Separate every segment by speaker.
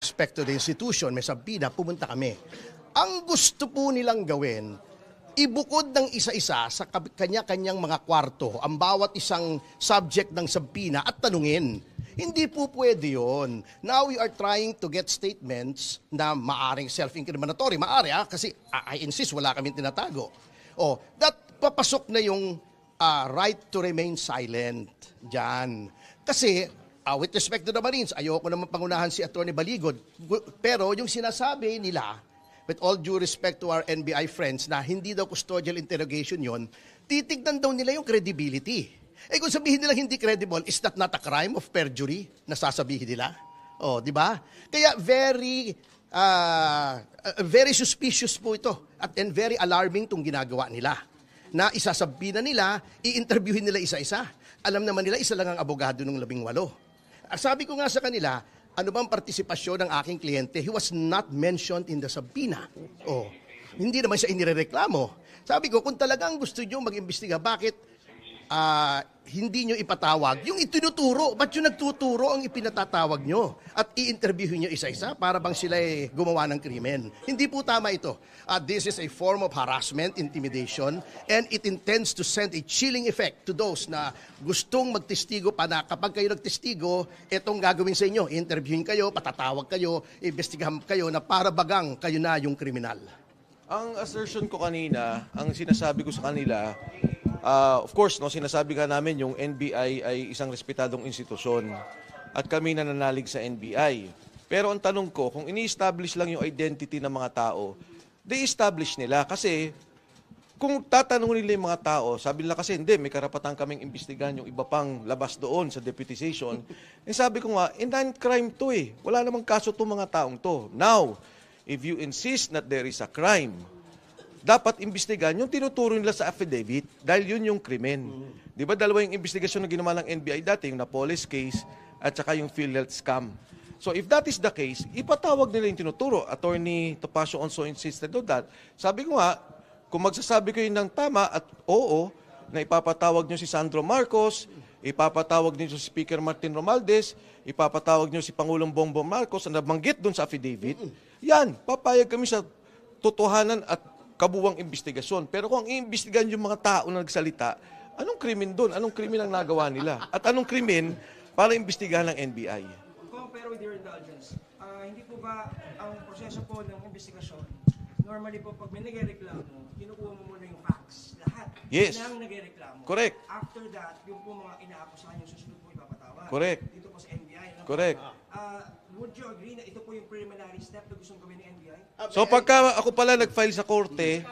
Speaker 1: respect to the institution, may sabina, pumunta kami. Ang gusto po nilang gawin, ibukod ng isa-isa sa kanya-kanyang mga kwarto ang bawat isang subject ng sabina at tanungin. Hindi po pwede yun. Now we are trying to get statements na maaring self-incriminatory. Maari kasi I insist, wala kaming tinatago. That papasok na yung right to remain silent dyan. Kasi, with respect to the Marines, ayoko naman pangunahan si Atty. Baligod, pero yung sinasabi nila, with all due respect to our NBI friends, na hindi daw custodial interrogation yon, titignan daw nila yung credibility. Kung sabihin nila hindi credible, is that not a crime of perjury na sasabihin nila? Di ba? Kaya very suspicious po ito and very alarming itong ginagawa nila. Na isasabihin na nila, i-interviewin nila isa-isa. Alam naman nila, isa lang ang abogado ng 18. Sabi ko nga sa kanila, ano bang partisipasyon ng aking kliyente? He was not mentioned in the subpoena. Hindi naman siya inirereklamo. Sabi ko, kung talagang gusto nyo mag-imbestiga, bakit hindi nyo ipatawag? Yung itinuturo, ba't yung nagtuturo ang ipinatatawag nyo? At i-interviewin nyo isa-isa para bang sila gumawa ng krimen? Hindi po tama ito. This is a form of harassment, intimidation, and it intends to send a chilling effect to those na gustong magtestigo pa na kapag kayo nagtestigo, itong gagawin sa inyo. Interviewin kayo, patatawag kayo, imbestigahan kayo na para bagang kayo na yung kriminal.
Speaker 2: Ang assertion ko kanina, ang sinasabi ko sa kanila, of course, sinasabi ka namin yung NBI ay isang respetadong institusyon at kami nananalig sa NBI. Pero ang tanong ko, kung ini-establish lang yung identity ng mga tao, de-establish nila. Kasi kung tatanungin nila yung mga tao, sabi nila kasi hindi, may karapatan kaming imbestigahan yung iba pang labas doon sa deputization. Sabi ko nga, crime to eh. Wala namang kaso itong mga taong to. Now, if you insist that there is a crime, dapat imbestigahan yung tinuturo nila sa affidavit dahil yun yung krimen. Di ba dalawa yung investigasyon na ginawa ng NBI dati, yung Napoles case at saka yung PhilHealth scam. So if that is the case, ipatawag nila yung tinuturo. Attorney Topacio also insisted on that. Sabi ko nga, kung magsasabi kayo ng tama at oo, na ipapatawag nyo si Sandro Marcos, ipapatawag nyo si Speaker Martin Romualdez, ipapatawag nyo si Pangulong Bongbong Marcos na nabanggit doon sa affidavit, yan, papayag kami sa totohanan at kabuwang investigasyon. Pero kung iimbestigahan yung mga tao na nagsalita, anong krimen doon? Anong krimen ang nagawa nila? At anong krimen para imbestigahan ng NBI?
Speaker 3: Pero with your indulgence, hindi po ba ang proseso po ng investigasyon, normally po pag may nagreklamo, kinukuha mo muna yung facts, lahat
Speaker 2: Yes.
Speaker 3: ng nagreklamo.
Speaker 2: Correct.
Speaker 3: After that, yung po mga inaakusahan yung susunod po ipapatawag.
Speaker 2: Correct.
Speaker 3: Dito po sa NBI.
Speaker 2: Correct.
Speaker 3: Would you agree na ito po yung preliminary step na gustong gawin ng NBI?
Speaker 2: So pagka ako pala nag-file sa korte,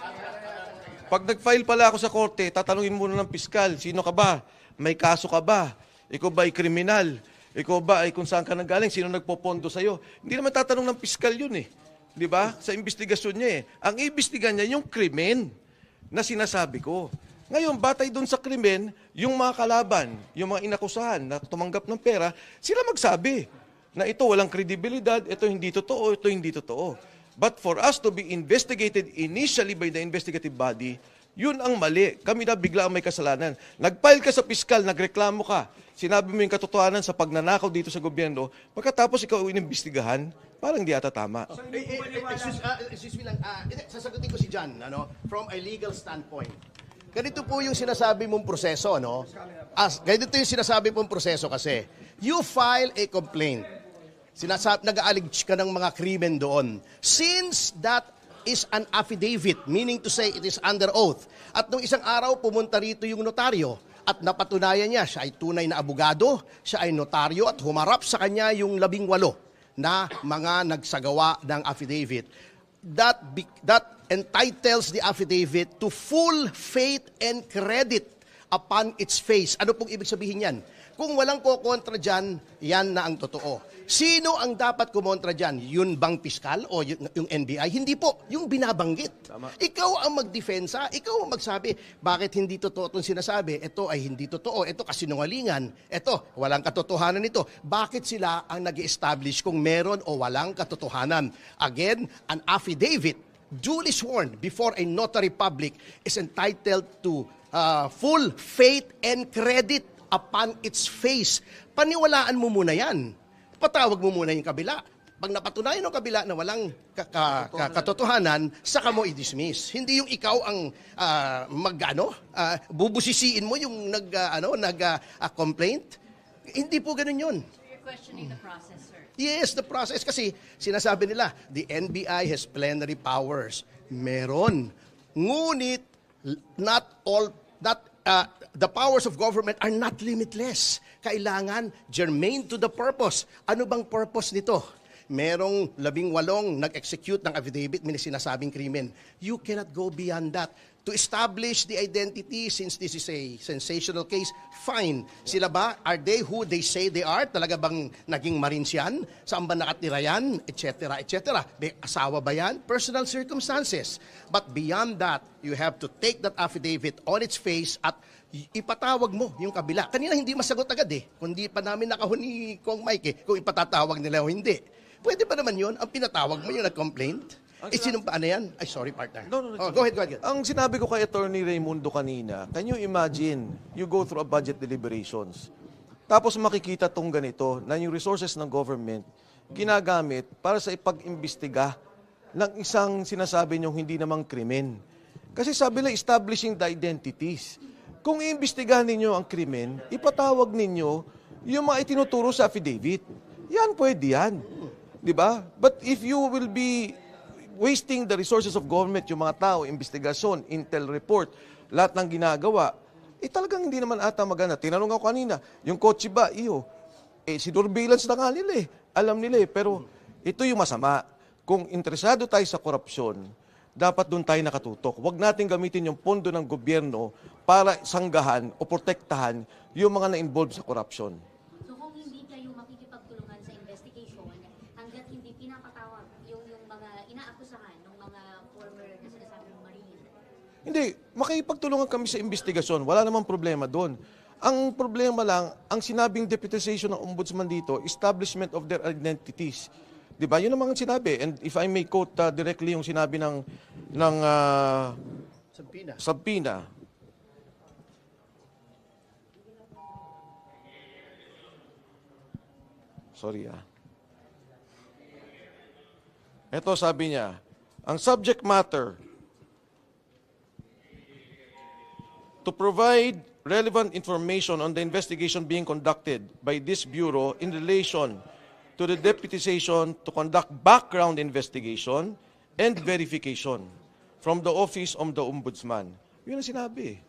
Speaker 2: pag nag-file pala ako sa korte, tatanungin muna ng piskal, sino ka ba? May kaso ka ba? Ikaw ba ay kriminal? Ikaw ba ay kung saan ka nanggaling? Sino nagpopondo sa'yo? Hindi naman tatanong ng piskal yun eh. Di ba? Sa investigasyon niya eh. Ang iimbestigan niya yung krimen na sinasabi ko. Ngayon, batay doon sa krimen, yung mga kalaban, yung mga inakusahan na tumanggap ng pera, sila magsabi na ito walang kredibilidad, ito hindi totoo, ito hindi totoo. But for us to be investigated initially by the investigative body, yun ang mali. Kami na bigla ang may kasalanan. Nag-file ka sa piskal, nagreklamo ka, sinabi mo yung katotohanan sa pagnanakaw dito sa gobyerno, pagkatapos ikaw inimbestigahan, parang di ata tama.
Speaker 3: So hindi po paniwala.
Speaker 1: Excuse me lang, sasagutin ko si John, from a legal standpoint. Ganito po yung sinasabi mong proseso, ganito yung sinasabi mong proseso kasi. You file a complaint. Nag-aalig ka ng mga krimen doon. Since that is an affidavit, meaning to say it is under oath, at nung isang araw pumunta rito yung notaryo at napatunayan niya, siya ay tunay na abogado, siya ay notaryo at humarap sa kanya yung 18 na mga nagsagawa ng affidavit. That entitles the affidavit to full faith and credit upon its face. Ano pong ibig sabihin yan? Kung walang kokontra dyan, yan na ang totoo. Sino ang dapat kumontra dyan? Yun bang piskal o yung NBI? Hindi po. Yung binabanggit.
Speaker 2: Tama.
Speaker 1: Ikaw ang magdefensa. Ikaw ang magsabi, bakit hindi totoo itong sinasabi? Ito ay hindi totoo. Ito kasinungalingan. Ito, walang katotohanan nito. Bakit sila ang nag-establish kung meron o walang katotohanan? Again, an affidavit duly sworn before a notary public is entitled to full faith and credit upon its face. Paniwalaan mo muna yan. Patawag mo muna yung kabila. Pag napatunayan ng kabila na walang katotohanan, saka mo i-dismiss. Hindi yung ikaw ang bubusisiin mo yung complaint. Hindi po ganun yun.
Speaker 4: You're questioning the process, sir.
Speaker 1: Yes, the process. Kasi sinasabi nila, the NBI has plenary powers. Meron. Ngunit, the powers of government are not limitless. Kailangan germane to the purpose. Ano bang purpose nito? Merong 18 nag-execute ng affidavit, may sinasabing krimen. You cannot go beyond that. To establish the identity, since this is a sensational case, fine. Sila ba, are they who they say they are? Talaga bang naging Marines yan? Saan ba nakatira yan? Etc. etc. May asawa ba yan? Personal circumstances. But beyond that, you have to take that affidavit on its face at ipatawag mo yung kabila. Kanina hindi masagot agad Kung di pa namin nakahon ni Kong Mike kung ipatatawag nila o hindi. Pwede pa naman yun, ang pinatawag mo yung nag-complaint. Sinong paano yan? Ay, sorry, partner.
Speaker 2: No.
Speaker 1: Go ahead.
Speaker 2: Ang sinabi ko kay Attorney Raimundo kanina, can you imagine, you go through a budget deliberations, tapos makikita tong ganito, na yung resources ng government, ginagamit para sa ipag-imbestiga ng isang sinasabi niyong hindi namang krimen. Kasi sabi nila, establishing the identities. Kung iimbestigahan ninyo ang krimen, ipatawag ninyo yung mga itinuturo sa affidavit. Yan, pwede yan. Diba? But if you will be wasting the resources of government, yung mga tao, investigasyon, intel report, lahat ng ginagawa, talagang hindi naman ata maganda. Tinanong ako kanina, yung kotse ba, sinurveillance na nga nila Alam nila pero ito yung masama. Kung interesado tayo sa korupsyon, dapat doon tayo nakatutok. Huwag natin gamitin yung pondo ng gobyerno para sanggahan o protektahan yung mga na-involve sa korupsyon.
Speaker 4: So kung hindi kayo makikipagtulungan sa investigation, hanggat hindi pinapatawag yung mga inaakusahan ng mga former na sinasabi ng Marine?
Speaker 2: Hindi, makikipagtulungan kami sa investigasyon. Wala namang problema doon. Ang problema lang, ang sinabing deputization ng ombudsman dito, establishment of their identities. Diba? Yun ang mga sinabi. And if I may quote directly yung sinabi ng Sabina. Sorry Ito sabi niya, ang subject matter to provide relevant information on the investigation being conducted by this Bureau in relation to the deputization to conduct background investigation and verification from the Office of the Ombudsman. Yun ang sinabi.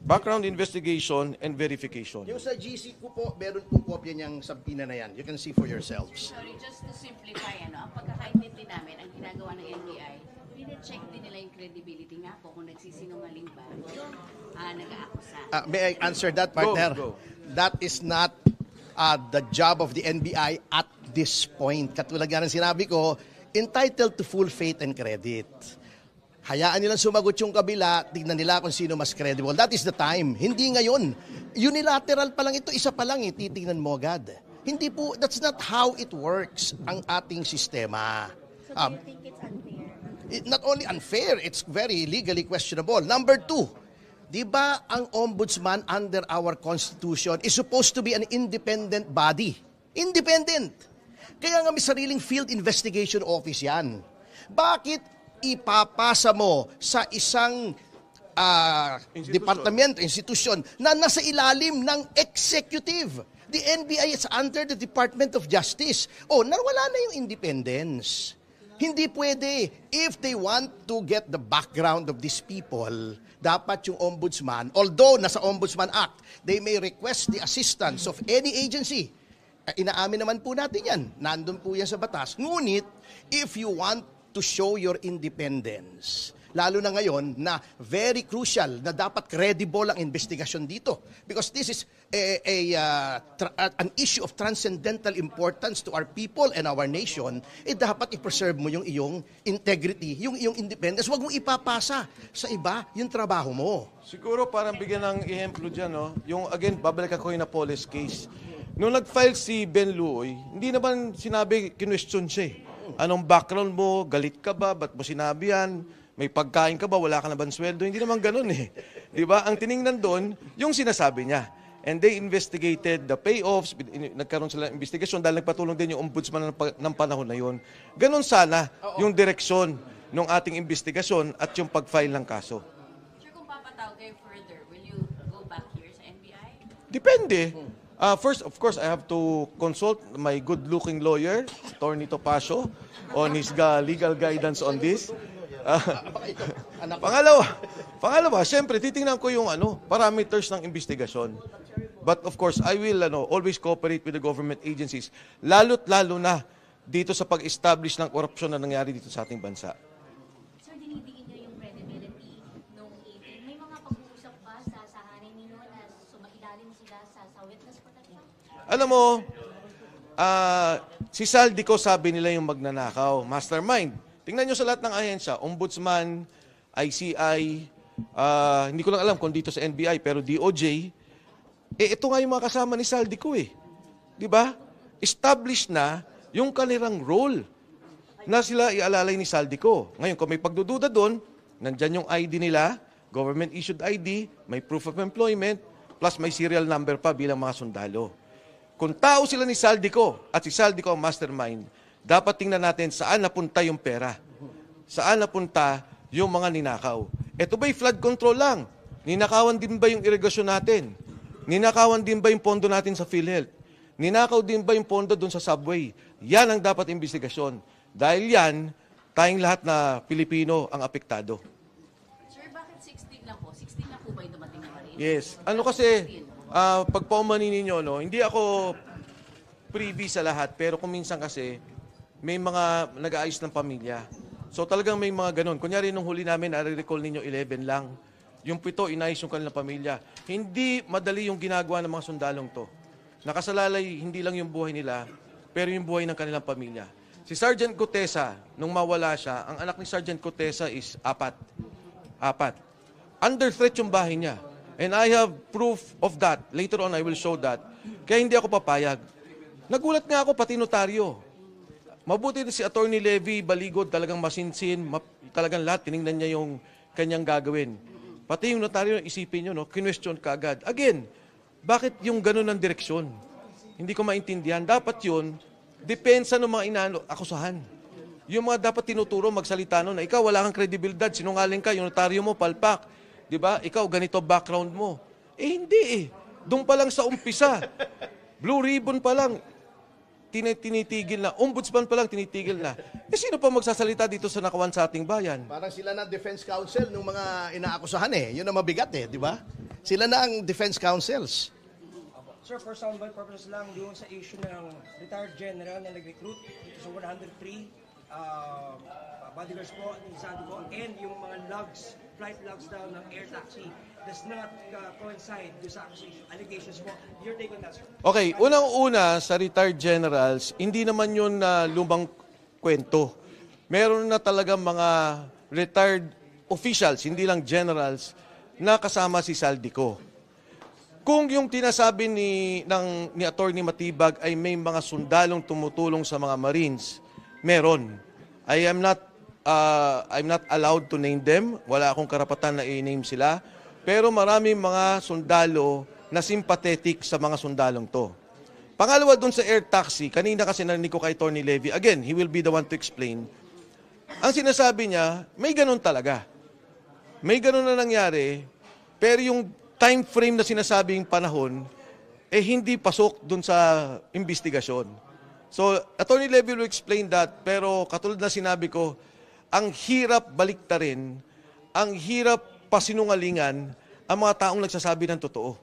Speaker 2: Background investigation and verification.
Speaker 1: Yung sa GC ko po, meron po kopya niyang sabina na yan. You can see for yourselves.
Speaker 4: Sorry, just to simplify, ang pagkakaintindi namin, ang ginagawa ng NBI, pine-check din nila yung credibility nga po kung nagsisinungaling ba yung nag-aakusa.
Speaker 1: May I answer that, partner?
Speaker 2: Go.
Speaker 1: That is not the job of the NBI at this point. Katulad nga ng sinabi ko, entitled to full faith and credit. Hayaan nilang sumagot yung kabila, tignan nila kung sino mas credible. That is the time. Hindi ngayon. Unilateral pa lang ito, isa pa lang titignan mo agad. Hindi po, that's not how it works, ang ating sistema.
Speaker 4: So do you think it's unfair?
Speaker 1: Not only unfair, it's very legally questionable. Number 2, di ba ang ombudsman under our Constitution is supposed to be an independent body? Independent. Kaya nga may sariling field investigation office yan. Bakit ipapasa mo sa isang departamento, institusyon na nasa ilalim ng executive? The NBI is under the Department of Justice. Nawala na yung independence. Hindi pwede. If they want to get the background of these people, dapat yung ombudsman, although nasa Ombudsman Act, they may request the assistance of any agency. Inaamin naman po natin yan. Nandun po yan sa batas. Ngunit, if you want to show your independence, lalo na ngayon na very crucial na dapat credible ang investigasyon dito. Because this is an issue of transcendental importance to our people and our nation, dapat i-preserve mo yung iyong integrity, yung iyong independence. Huwag mong ipapasa sa iba yung trabaho mo.
Speaker 2: Siguro parang bigyan ng ehemplo dyan, yung again, babalik ako yung Napoles case. Nung nag-file si Ben Luoy, hindi naman sinabi, kinwestiyon siya Anong background mo? Galit ka ba? Ba't mo sinabi yan? May pagkain ka ba? Wala ka na ba sweldo? Hindi naman ganun Di ba? Ang tiningnan doon, yung sinasabi niya. and they investigated the payoffs, nagkaroon sila ng investigasyon dahil nagpatulong din yung ombudsman ng panahon na yun. Ganon sana yung direksyon ng ating investigasyon at yung pag-file ng kaso.
Speaker 4: Sir, kung papatawag kayo further, will you go back here sa NBI?
Speaker 2: Depende. First, of course, I have to consult my good-looking lawyer, Attorney Topacio, on his legal guidance on this. Pangalawa, syempre, titingnan ko yung parameters ng investigasyon. But of course, I will always cooperate with the government agencies, lalo na dito sa pag-establish ng korupsyon na nangyari dito sa ating bansa.
Speaker 5: Sir, dinidiin niyo yung credibility nung 18. May mga pag-uusap ba sa sahanin ninyo na sumailalim sila sa witness protection?
Speaker 2: Alam mo, si Saldico sabi nila yung magnanakaw, mastermind. Tingnan nyo sa lahat ng ahensya, Ombudsman, ICI, hindi ko lang alam kung dito sa NBI, pero DOJ, ito nga yung mga kasama ni Saldico eh. Di ba? Established na yung kanilang role na sila ialalay ni Saldico. Ngayon, kung may pagdududa doon, nandyan yung ID nila, government-issued ID, may proof of employment, plus may serial number pa bilang mga sundalo. Kung tao sila ni Saldico at si Saldico ang mastermind, dapat tingnan natin saan napunta yung pera. Saan napunta yung mga ninakaw. Ito ba'y flood control lang? Ninakawan din ba yung irigasyon natin? Ninakawan din ba yung pondo natin sa PhilHealth? Ninakaw din ba yung pondo doon sa subway? Yan ang dapat investigasyon. Dahil yan, tayong lahat na Pilipino ang apektado.
Speaker 4: Sir, bakit 16 lang po? 16 lang po ba yung dumating na Marines?
Speaker 2: Yes. Ano kasi, pag paumanin ninyo, hindi ako privy sa lahat, pero kung minsan kasi, may mga nag-aayos ng pamilya. So talagang may mga ganun. Kunyari, nung huli namin, nare-recall ninyo 11 lang. Yung 7, inayos yung kanilang pamilya. Hindi madali yung ginagawa ng mga sundalong to. Nakasalalay, hindi lang yung buhay nila, pero yung buhay ng kanilang pamilya. Si Sergeant Gutesa, nung mawala siya, ang anak ni Sergeant Gutesa is 4. Under threat yung bahay niya. And I have proof of that. Later on, I will show that. Kaya hindi ako papayag. Nagulat nga ako, pati notaryo. Mabuti na si Attorney Levy, Baligod, talagang masinsin, talagang lahat, tinignan niya yung kanyang gagawin. Pati yung notaryo, isipin nyo, kinwestiyon ka agad. Again, bakit yung ganun ng direksyon? Hindi ko maintindihan. Dapat yun, depensa ng mga akusahan. Yung mga dapat tinuturo, magsalita nun, na ikaw wala kang kredibilidad, sinungaling ka, yung notaryo mo, palpak. Di ba? Ikaw, ganito background mo. Hindi eh. Doon pa lang sa umpisa. Blue ribbon pa lang. Tinitigil na. Ombudsman pa lang, tinitigil na. Sino pa magsasalita dito sa nakawan sa ating bayan?
Speaker 1: Parang sila na defense counsel ng mga inaakusahan eh. Yun ang mabigat eh, di ba? Sila na ang defense counsels.
Speaker 3: Sir, for soundbite purposes lang, doon sa issue ng retired general na nag-recruit dito sa 103 bodyguards po ni Saldico and yung mga logs, flight logs daw ng air taxi does not coincide doon sa allegations mo. Your take on that, sir?
Speaker 2: Okay, unang-una sa retired generals, hindi naman yun na lumang kwento. Meron na talagang mga retired officials, hindi lang generals, na kasama si Saldico. Kung yung tinasabi ni Attorney Matibag ay may mga sundalong tumutulong sa mga Marines, meron. I'm not allowed to name them. Wala akong karapatan na i-name sila. Pero maraming mga sundalo na sympathetic sa mga sundalong to. Pangalawa dun sa air taxi, kanina kasi narinig ko kay Attorney Levy, again, he will be the one to explain. Ang sinasabi niya, may ganun talaga. May ganun na nangyari, pero yung time frame na sinasabing panahon, hindi pasok dun sa investigasyon. So, Attorney Levy will explain that, pero katulad na sinabi ko, ang hirap baliktarin, ang hirap pasinungalingan ang mga taong nagsasabi ng totoo.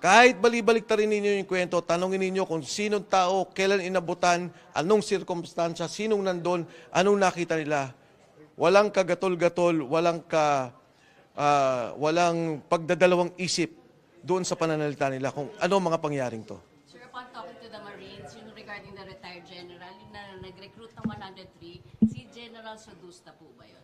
Speaker 2: Kahit balibaliktarin ninyo yung kwento, tanongin ninyo kung sinong tao, kailan inabutan, anong sirkumstansya, sinong nandun, anong nakita nila. Walang kagatol-gatol, walang pagdadalawang isip doon sa pananalita nila kung ano mga pangyaring to.
Speaker 4: Sir, upon talking to the Marines, yung regarding the retired general, yung na nag-recruit ng 103, si General Sodusta po ba yun?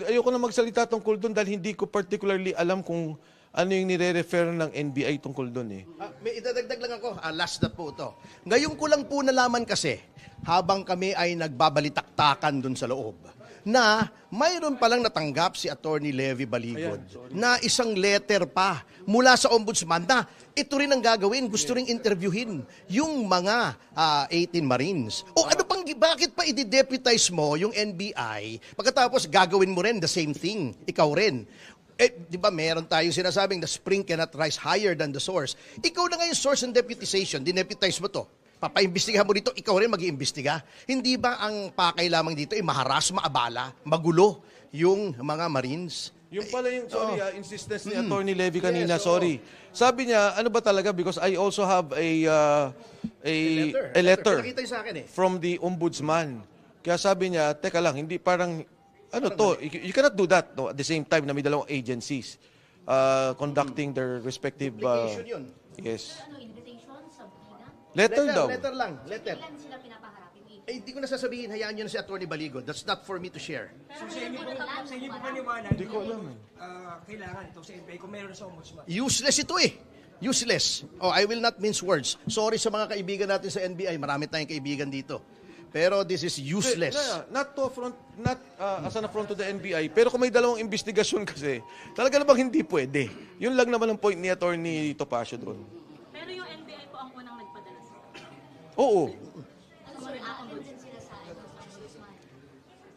Speaker 2: Ayoko na magsalita tungkol doon dahil hindi ko particularly alam kung ano yung nire-refer ng NBI tungkol doon eh.
Speaker 1: May idadagdag lang ako, last na po ito. Ngayon ko lang po nalaman kasi, habang kami ay nagbabalitaktakan dun sa loob, na mayroon palang natanggap si Attorney Levy Baligod na isang letter pa mula sa ombudsman na ito rin ang gagawin, gusto ring interviewin yung mga 18 Marines. O ano pang, bakit pa i-deputize mo yung NBI pagkatapos gagawin mo rin the same thing, ikaw rin? Di ba meron tayong sinasabing the spring cannot rise higher than the source. Ikaw na nga yung source ng deputization, dineputize mo to. Papaimbestigahan mo dito, ikaw rin mag-iimbestiga. Hindi ba ang pakay lamang dito ay maharas, maabala, magulo yung mga Marines?
Speaker 2: Yung pala yung, insistence ni Attorney Levy kanina, sorry. Sabi niya, ano ba talaga, because I also have a letter
Speaker 1: Pinakita niyo sa akin
Speaker 2: from the ombudsman. Kaya sabi niya, teka lang, hindi parang, ano to, you cannot do that no, at the same time na may dalawang agencies conducting their respective...
Speaker 1: Application yun.
Speaker 2: Yes.
Speaker 5: Ano, invitation, subpoena?
Speaker 2: Letter daw.
Speaker 1: Letter lang, letter.
Speaker 5: Kailan sila pinapaharap yung
Speaker 1: Hindi ko na sasabihin, hayaan nyo na si Attorney Baligod. That's not for me to share.
Speaker 3: So sa inyo po paniwala,
Speaker 2: Hindi ko alam
Speaker 3: kailangan ito sa NBI kung meron sa ombudsman.
Speaker 1: Useless ito Useless. Oh, I will not mince words. Sorry sa mga kaibigan natin sa NBI. Marami tayong kaibigan dito. Pero this is useless.
Speaker 2: Not to affront, not as an affront to the NBI, pero kung may dalawang investigasyon kasi, talaga namang hindi pwede. Yun lang naman ang point ni Attorney Topacio doon.
Speaker 6: Pero yung NBI po ang unang nagpadala sa
Speaker 2: Oo.
Speaker 5: Ano, sir, aamin din sila sa ombudsman?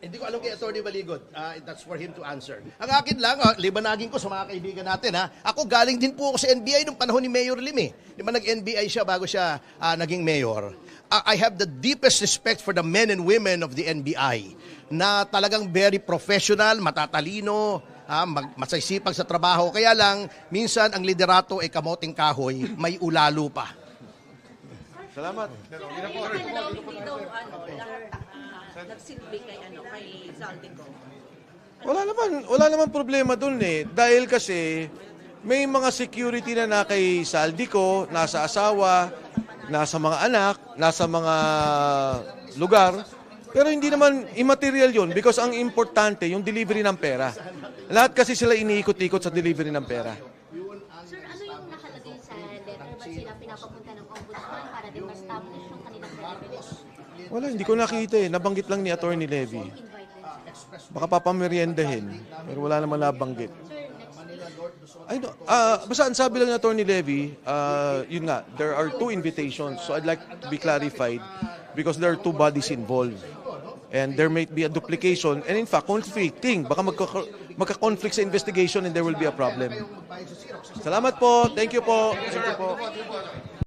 Speaker 1: Hindi ko alam kay Attorney Baligod. That's for him to answer. Ang akin lang, libanagin ko sa mga kaibigan natin. Ako galing din po ako sa NBI nung panahon ni Mayor Lim. Di ba nag-NBI siya bago siya naging mayor? I have the deepest respect for the men and women of the NBI na talagang very professional, matatalino, masaysipag sa trabaho. Kaya lang, minsan ang liderato ay kamoting kahoy, may ulalo pa.
Speaker 2: Salamat.
Speaker 4: Hindi daw lahat nagsilbi kay Zaldico.
Speaker 2: Wala naman problema doon Dahil kasi may mga security na kay Saldico, nasa asawa, nasa mga anak, nasa mga lugar. Pero hindi naman immaterial yun because ang importante yung delivery ng pera. Lahat kasi sila iniikot-ikot sa delivery ng pera.
Speaker 5: Sir, ano yung nakalagay sa letter? Ba't sila pinapapunta ng ombudsman para din ma-establish yung kanilang credibility?
Speaker 2: Wala, hindi ko nakita Nabanggit lang ni Attorney Levy.
Speaker 5: Invite din sila.
Speaker 2: Baka papameriendahin. Pero wala naman nabanggit.
Speaker 5: Sir, next
Speaker 2: I know. Basta ang sabi lang ni Attorney Levy, yun nga, there are 2 invitations. So I'd like to be clarified because there are 2 bodies involved. And there may be a duplication and in fact, conflicting. Baka magka-conflict sa investigation and there will be a problem. Salamat po. Thank you po. Thank you po.